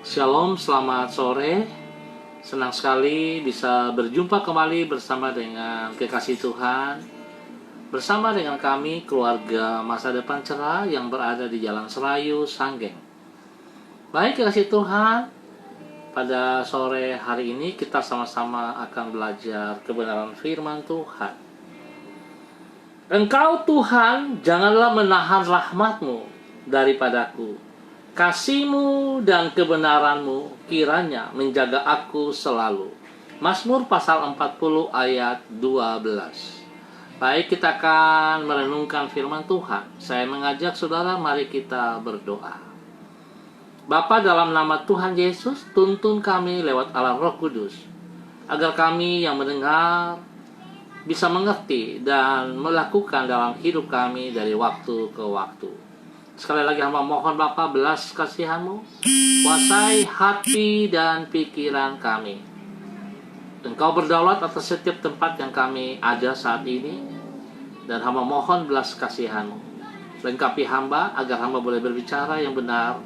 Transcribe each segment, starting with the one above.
Shalom, selamat sore. Senang sekali bisa berjumpa kembali bersama dengan kekasih Tuhan, bersama dengan kami keluarga masa depan cerah yang berada di Jalan Serayu, Sanggeng. Baik kekasih Tuhan, pada sore hari ini kita sama-sama akan belajar kebenaran firman Tuhan. Engkau Tuhan, janganlah menahan rahmat-Mu daripadaku. Kasih-Mu dan kebenaran-Mu kiranya menjaga aku selalu. Mazmur pasal 40 ayat 12. Baik, kita akan merenungkan firman Tuhan. Saya mengajak saudara, mari kita berdoa. Bapa, dalam nama Tuhan Yesus, tuntun kami lewat Allah Roh Kudus, agar kami yang mendengar bisa mengerti dan melakukan dalam hidup kami dari waktu ke waktu. Sekali lagi hamba mohon Bapa, belas kasihan-Mu, kuasai hati dan pikiran kami. Engkau berdaulat atas setiap tempat yang kami ada saat ini, dan hamba mohon belas kasihan-Mu. Lengkapi hamba agar hamba boleh berbicara yang benar.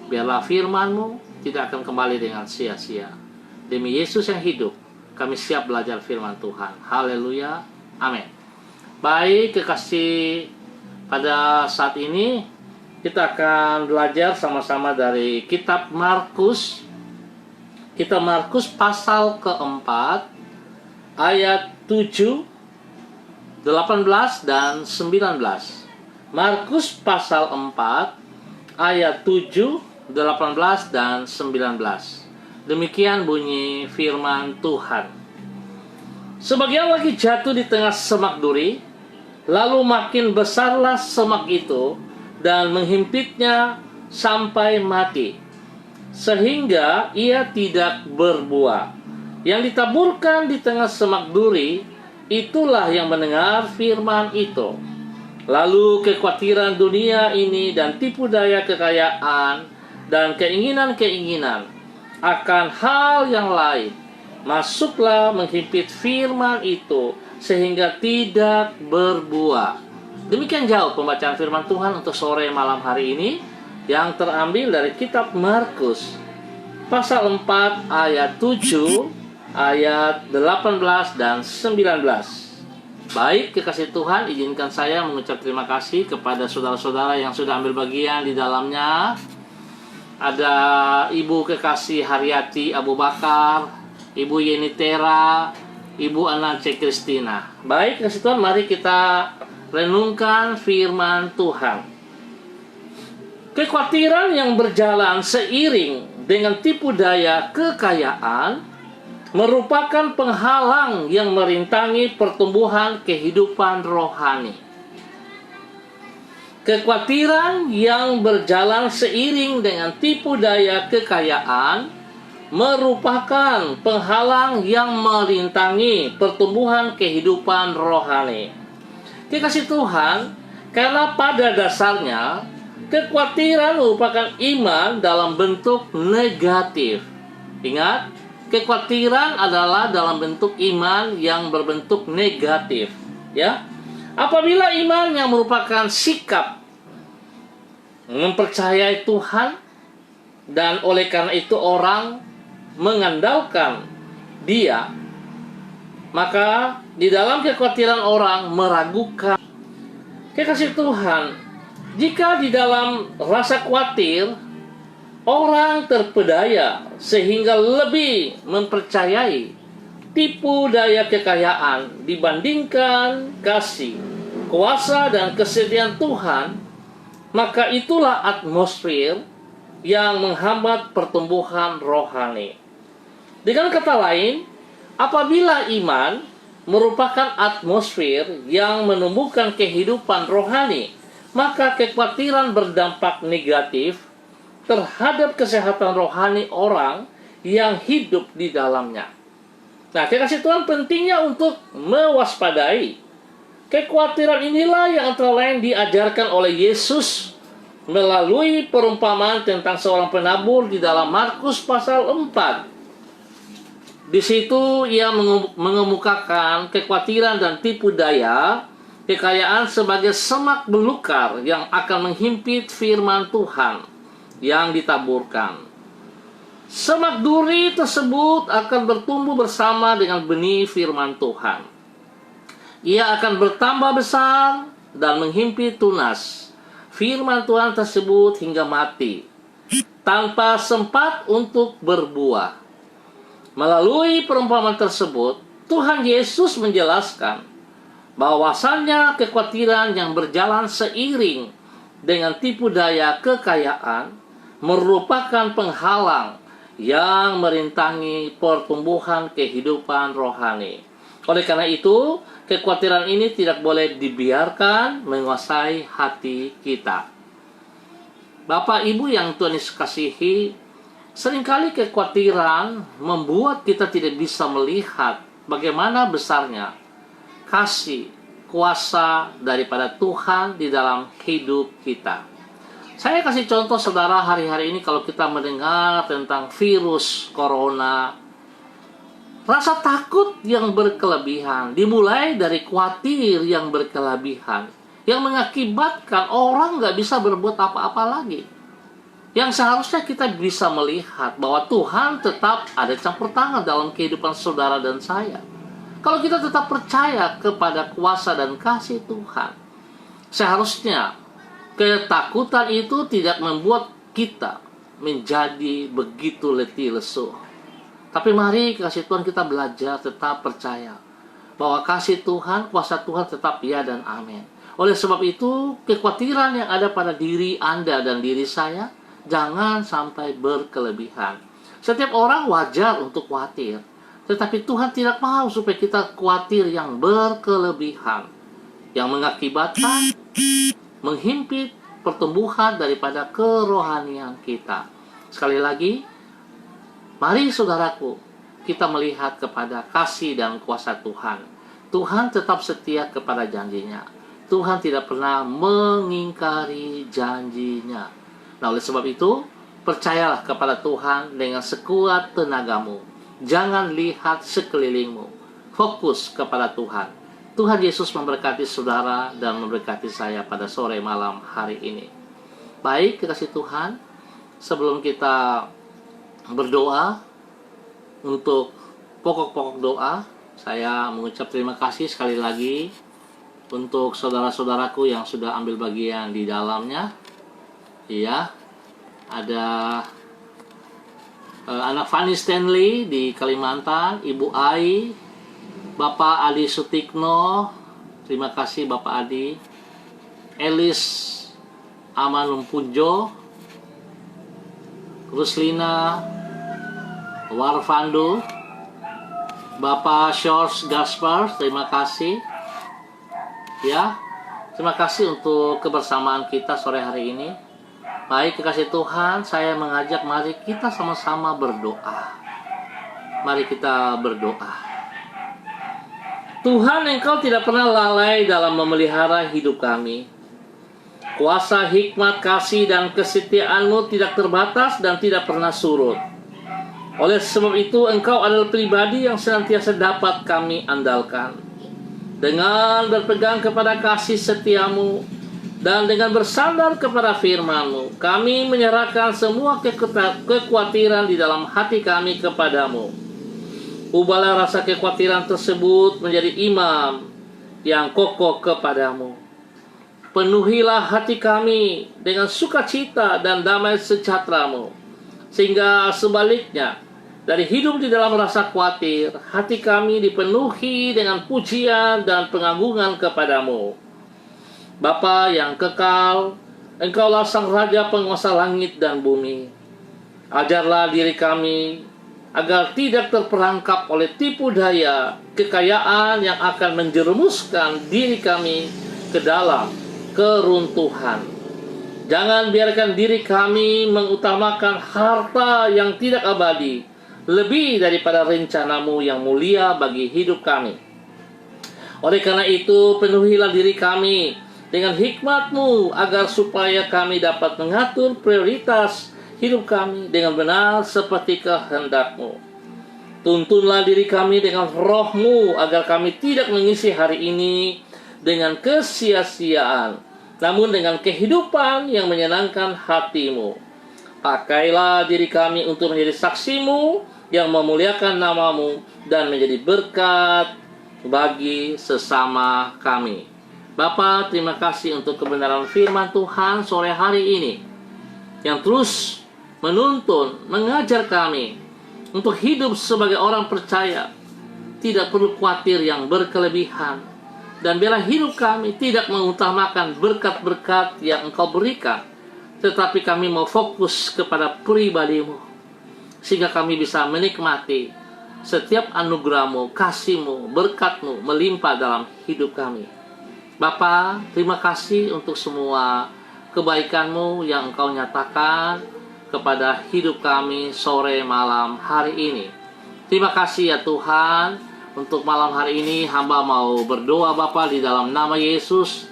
Biarlah firman-Mu tidak akan kembali dengan sia-sia. Demi Yesus yang hidup, kami siap belajar firman Tuhan. Haleluya, amin. Baik kekasih, pada saat ini kita akan belajar sama-sama dari kitab Markus. Kitab Markus pasal keempat, ayat 7, 18 dan 19. Markus pasal 4 ayat 7, 18 dan 19. Demikian bunyi firman Tuhan. Sebagian lagi jatuh di tengah semak duri, lalu makin besarlah semak itu dan menghimpitnya sampai mati, sehingga ia tidak berbuah. Yang ditaburkan di tengah semak duri, itulah yang mendengar firman itu. Lalu kekhawatiran dunia ini dan tipu daya kekayaan dan keinginan-keinginan akan hal yang lain masuklah menghimpit firman itu, sehingga tidak berbuah. Demikian jauh pembacaan firman Tuhan untuk sore malam hari ini, yang terambil dari kitab Markus pasal 4 ayat 7, ayat 18 dan 19. Baik kekasih Tuhan, izinkan saya mengucap terima kasih kepada saudara-saudara yang sudah ambil bagian di dalamnya. Ada Ibu Kekasih Haryati Abu Bakar, Ibu Yeni Tera, Ibu Anance Kristina. Baik kekasih Tuhan, mari kita renungkan firman Tuhan. Kekhawatiran yang berjalan seiring dengan tipu daya kekayaan merupakan penghalang yang merintangi pertumbuhan kehidupan rohani. Kekhawatiran yang berjalan seiring dengan tipu daya kekayaan merupakan penghalang yang merintangi pertumbuhan kehidupan rohani. Kekasih Tuhan, karena pada dasarnya kekhawatiran merupakan iman dalam bentuk negatif. Ingat, kekhawatiran adalah dalam bentuk iman yang berbentuk negatif, ya. Apabila iman yang merupakan sikap mempercayai Tuhan, dan oleh karena itu orang mengandalkan Dia, maka di dalam kekhawatiran orang meragukan. Kekasih Tuhan, jika di dalam rasa khawatir orang terpedaya sehingga lebih mempercayai tipu daya kekayaan dibandingkan kasih, kuasa dan kesetiaan Tuhan, maka itulah atmosfer yang menghambat pertumbuhan rohani. Dengan kata lain, apabila iman merupakan atmosfer yang menumbuhkan kehidupan rohani, maka kekhawatiran berdampak negatif terhadap kesehatan rohani orang yang hidup di dalamnya. Nah, kekasih Tuhan, pentingnya untuk mewaspadai kekhawatiran inilah yang antara lain diajarkan oleh Yesus melalui perumpamaan tentang seorang penabur di dalam Markus pasal 4. Di situ ia mengemukakan kekhawatiran dan tipu daya kekayaan sebagai semak belukar yang akan menghimpit firman Tuhan yang ditaburkan. Semak duri tersebut akan bertumbuh bersama dengan benih firman Tuhan. Ia akan bertambah besar dan menghimpit tunas firman Tuhan tersebut hingga mati, tanpa sempat untuk berbuah. Melalui perumpamaan tersebut, Tuhan Yesus menjelaskan bahwasannya kekhawatiran yang berjalan seiring dengan tipu daya kekayaan merupakan penghalang yang merintangi pertumbuhan kehidupan rohani. Oleh karena itu, kekhawatiran ini tidak boleh dibiarkan menguasai hati kita. Bapak Ibu yang Tuhan Yesus kasihi, seringkali kekhawatiran membuat kita tidak bisa melihat bagaimana besarnya kasih, kuasa daripada Tuhan di dalam hidup kita. Saya kasih contoh saudara, hari-hari ini kalau kita mendengar tentang virus corona, rasa takut yang berkelebihan dimulai dari khawatir yang berkelebihan, yang mengakibatkan orang nggak bisa berbuat apa-apa lagi. Yang seharusnya kita bisa melihat bahwa Tuhan tetap ada campur tangan dalam kehidupan saudara dan saya. Kalau kita tetap percaya kepada kuasa dan kasih Tuhan, seharusnya ketakutan itu tidak membuat kita menjadi begitu letih lesu. Tapi mari kasih Tuhan kita belajar tetap percaya bahwa kasih Tuhan, kuasa Tuhan tetap ya dan amin. Oleh sebab itu, kekhawatiran yang ada pada diri Anda dan diri saya jangan sampai berkelebihan. Setiap orang wajar untuk khawatir, tetapi Tuhan tidak mau supaya kita khawatir yang berkelebihan, yang mengakibatkan menghimpit pertumbuhan daripada kerohanian kita. Sekali lagi, mari saudaraku, kita melihat kepada kasih dan kuasa Tuhan. Tuhan tetap setia kepada janjinya. Tuhan tidak pernah mengingkari janjinya. Nah, oleh sebab itu, percayalah kepada Tuhan dengan sekuat tenagamu. Jangan lihat sekelilingmu. Fokus kepada Tuhan. Tuhan Yesus memberkati saudara dan memberkati saya pada sore malam hari ini. Baik, kekasih Tuhan, sebelum kita berdoa untuk pokok-pokok doa, saya mengucap terima kasih sekali lagi untuk saudara-saudaraku yang sudah ambil bagian di dalamnya. Iya, ada anak Fanny Stanley di Kalimantan, Ibu Ai, Bapak Adi Sutikno, terima kasih Bapak Adi, Elis Amanumpujo, Ruslina Warfando, Bapak George Gaspar, terima kasih. Ya, terima kasih untuk kebersamaan kita sore hari ini. Baik, kekasih Tuhan, saya mengajak mari kita sama-sama berdoa. Mari kita berdoa. Tuhan, Engkau tidak pernah lalai dalam memelihara hidup kami. Kuasa, hikmat, kasih, dan kesetiaan-Mu tidak terbatas dan tidak pernah surut. Oleh sebab itu, Engkau adalah pribadi yang senantiasa dapat kami andalkan. Dengan berpegang kepada kasih setia-Mu dan dengan bersandar kepada firman-Mu, kami menyerahkan semua kekhawatiran di dalam hati kami kepadamu. Ubahlah rasa kekhawatiran tersebut menjadi imam yang kokoh kepadamu. Penuhilah hati kami dengan sukacita dan damai sejahtera-Mu, sehingga sebaliknya, dari hidup di dalam rasa khawatir, hati kami dipenuhi dengan pujian dan pengagungan kepadamu. Bapa yang kekal, Engkaulah Sang Raja penguasa langit dan bumi. Ajarlah diri kami agar tidak terperangkap oleh tipu daya kekayaan yang akan menjerumuskan diri kami ke dalam keruntuhan. Jangan biarkan diri kami mengutamakan harta yang tidak abadi lebih daripada rencana-Mu yang mulia bagi hidup kami. Oleh karena itu, penuhilah diri kami dengan hikmat-Mu agar supaya kami dapat mengatur prioritas hidup kami dengan benar seperti kehendak-Mu. Tuntunlah diri kami dengan roh-Mu agar kami tidak mengisi hari ini dengan kesia-siaan, namun dengan kehidupan yang menyenangkan hati-Mu. Pakailah diri kami untuk menjadi saksi-Mu yang memuliakan nama-Mu dan menjadi berkat bagi sesama kami. Bapa, terima kasih untuk kebenaran firman Tuhan sore hari ini yang terus menuntun, mengajar kami untuk hidup sebagai orang percaya. Tidak perlu khawatir yang berkelebihan. Dan biarlah hidup kami tidak mengutamakan berkat-berkat yang Engkau berikan, tetapi kami mau fokus kepada pribadi-Mu, sehingga kami bisa menikmati setiap anugerah-Mu, kasih-Mu, berkat-Mu melimpah dalam hidup kami. Bapa, terima kasih untuk semua kebaikan-Mu yang Engkau nyatakan kepada hidup kami sore malam hari ini. Terima kasih ya Tuhan, untuk malam hari ini hamba mau berdoa Bapa di dalam nama Yesus,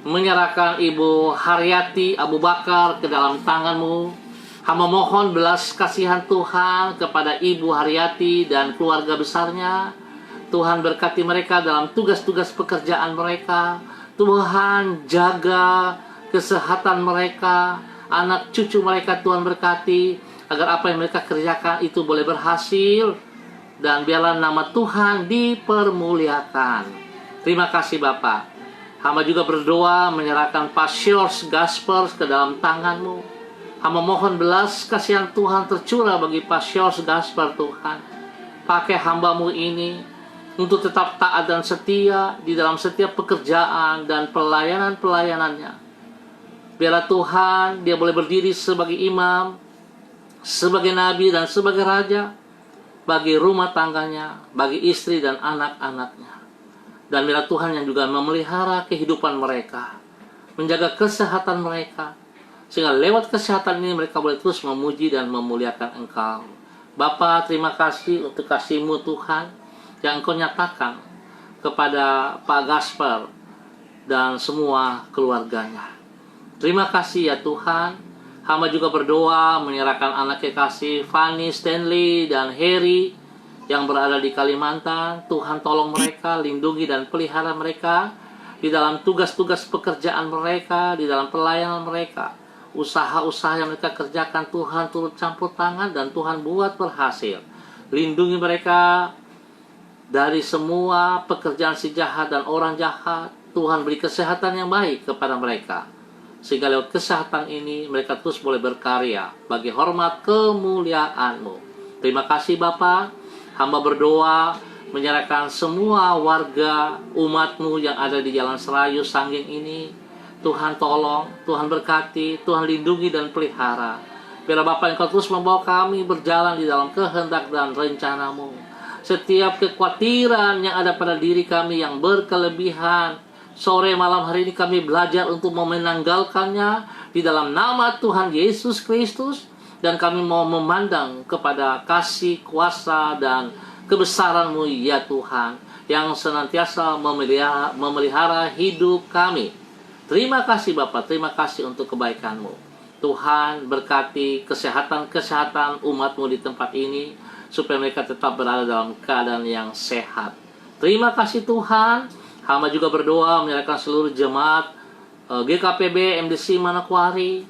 menyerahkan Ibu Haryati Abu Bakar ke dalam tangan-Mu. Hamba mohon belas kasihan Tuhan kepada Ibu Haryati dan keluarga besarnya. Tuhan berkati mereka dalam tugas-tugas pekerjaan mereka. Tuhan jaga kesehatan mereka, anak cucu mereka Tuhan berkati, agar apa yang mereka kerjakan itu boleh berhasil, dan biarlah nama Tuhan dipermuliakan. Terima kasih Bapak. Hamba juga berdoa menyerahkan Pastors Gaspers ke dalam tangan-Mu. Hamba mohon belas kasihan Tuhan tercurah bagi Pastors Gasper Tuhan. Pakai hamba-Mu ini untuk tetap taat dan setia di dalam setiap pekerjaan dan pelayanan-pelayanannya. Biarlah Tuhan dia boleh berdiri sebagai imam, sebagai nabi dan sebagai raja bagi rumah tangganya, bagi istri dan anak-anaknya. Dan biarlah Tuhan yang juga memelihara kehidupan mereka, menjaga kesehatan mereka, sehingga lewat kesehatan ini mereka boleh terus memuji dan memuliakan Engkau. Bapa, terima kasih untuk kasih-Mu Tuhan yang Engkau nyatakan kepada Pak Gasper dan semua keluarganya. Terima kasih ya Tuhan. Hamba juga berdoa menyerahkan anak kekasih Fanny, Stanley, dan Harry yang berada di Kalimantan. Tuhan tolong mereka, lindungi dan pelihara mereka di dalam tugas-tugas pekerjaan mereka, di dalam pelayanan mereka. Usaha-usaha yang mereka kerjakan, Tuhan turut campur tangan dan Tuhan buat berhasil. Lindungi mereka dari semua pekerjaan si jahat dan orang jahat. Tuhan beri kesehatan yang baik kepada mereka, sehingga lewat kesehatan ini mereka terus boleh berkarya bagi hormat kemuliaan-Mu. Terima kasih Bapa. Hamba berdoa menyerahkan semua warga umat-Mu yang ada di Jalan Serayu Sanggeng ini. Tuhan tolong, Tuhan berkati, Tuhan lindungi dan pelihara. Biarlah Bapa Engkau terus membawa kami berjalan di dalam kehendak dan rencana-Mu. Setiap kekhawatiran yang ada pada diri kami yang berkelebihan, sore malam hari ini kami belajar untuk menanggalkannya di dalam nama Tuhan Yesus Kristus. Dan kami mau memandang kepada kasih, kuasa, dan kebesaran-Mu ya Tuhan, yang senantiasa memelihara hidup kami. Terima kasih Bapak, terima kasih untuk kebaikan-Mu. Tuhan berkati kesehatan-kesehatan umat-Mu di tempat ini, supaya mereka tetap berada dalam keadaan yang sehat. Terima kasih Tuhan. Hamba juga berdoa menyerahkan seluruh jemaat GKPB MDC Manokwari,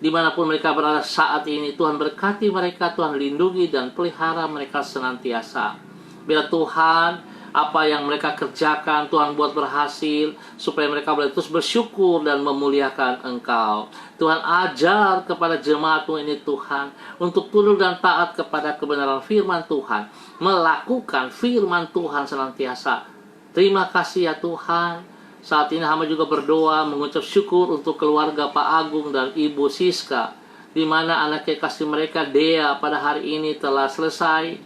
dimanapun mereka berada saat ini. Tuhan berkati mereka, Tuhan lindungi dan pelihara mereka senantiasa. Biar Tuhan apa yang mereka kerjakan Tuhan buat berhasil, supaya mereka boleh terus bersyukur dan memuliakan Engkau. Tuhan ajar kepada jemaat-Mu ini Tuhan, untuk tunduk dan taat kepada kebenaran firman Tuhan, melakukan firman Tuhan senantiasa. Terima kasih ya Tuhan. Saat ini hamba juga berdoa mengucap syukur untuk keluarga Pak Agung dan Ibu Siska, di mana anak kekasih mereka Dea pada hari ini telah selesai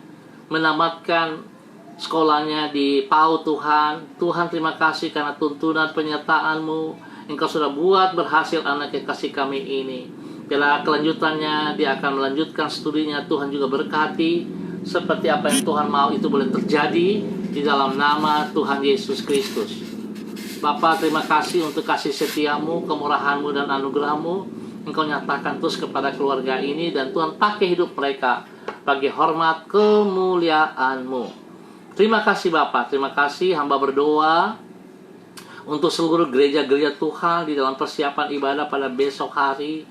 menamatkan sekolahnya di PAUD Tuhan. Tuhan terima kasih karena tuntunan penyertaan-Mu. Engkau sudah buat berhasil anak kekasih kami ini. Bila kelanjutannya dia akan melanjutkan studinya, Tuhan juga berkati. Seperti apa yang Tuhan mau itu boleh terjadi di dalam nama Tuhan Yesus Kristus. Bapa, terima kasih untuk kasih setia-Mu, kemurahan-Mu, dan anugerah-Mu. Engkau nyatakan terus kepada keluarga ini, dan Tuhan pakai hidup mereka bagi hormat kemuliaan-Mu. Terima kasih Bapa, terima kasih. Hamba berdoa untuk seluruh gereja-gereja Tuhan di dalam persiapan ibadah pada besok hari.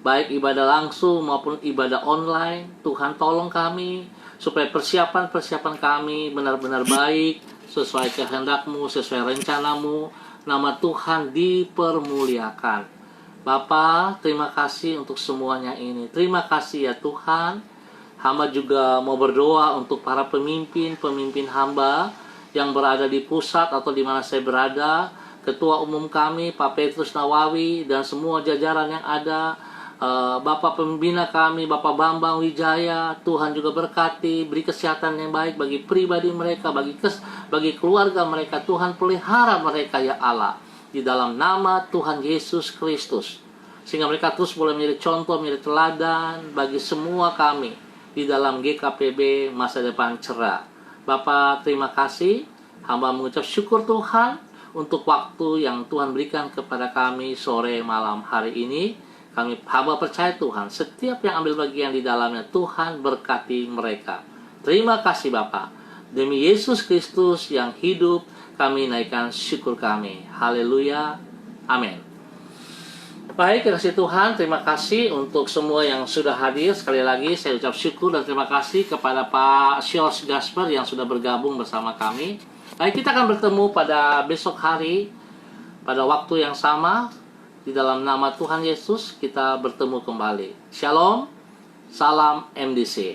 baik ibadah langsung maupun ibadah online. Tuhan tolong kami supaya persiapan-persiapan kami benar-benar baik, sesuai kehendak-Mu, sesuai rencana-Mu. Nama Tuhan dipermuliakan. Bapa, terima kasih untuk semuanya ini. Terima kasih ya Tuhan. Hamba juga mau berdoa untuk para pemimpin hamba yang berada di pusat atau di mana saya berada. Ketua umum kami, Pak Petrus Nawawi, dan semua jajaran yang ada. Bapak pembina kami, Bapak Bambang Wijaya, Tuhan juga berkati, beri kesehatan yang baik bagi pribadi mereka, bagi keluarga mereka. Tuhan pelihara mereka ya Allah, di dalam nama Tuhan Yesus Kristus, sehingga mereka terus boleh menjadi contoh, menjadi teladan bagi semua kami di dalam GKPB masa depan cerah. Bapak, terima kasih. Hamba mengucap syukur Tuhan untuk waktu yang Tuhan berikan kepada kami sore malam hari ini. Kami hamba percaya Tuhan, setiap yang ambil bagian di dalamnya, Tuhan berkati mereka. Terima kasih Bapa. Demi Yesus Kristus yang hidup, kami naikkan syukur kami. Haleluya. Amin. Baik, kasih Tuhan, terima kasih untuk semua yang sudah hadir. Sekali lagi saya ucap syukur dan terima kasih kepada Pak Sios Gasper yang sudah bergabung bersama kami. Baik, kita akan bertemu pada besok hari, pada waktu yang sama. Di dalam nama Tuhan Yesus kita bertemu kembali. Shalom, salam MDC.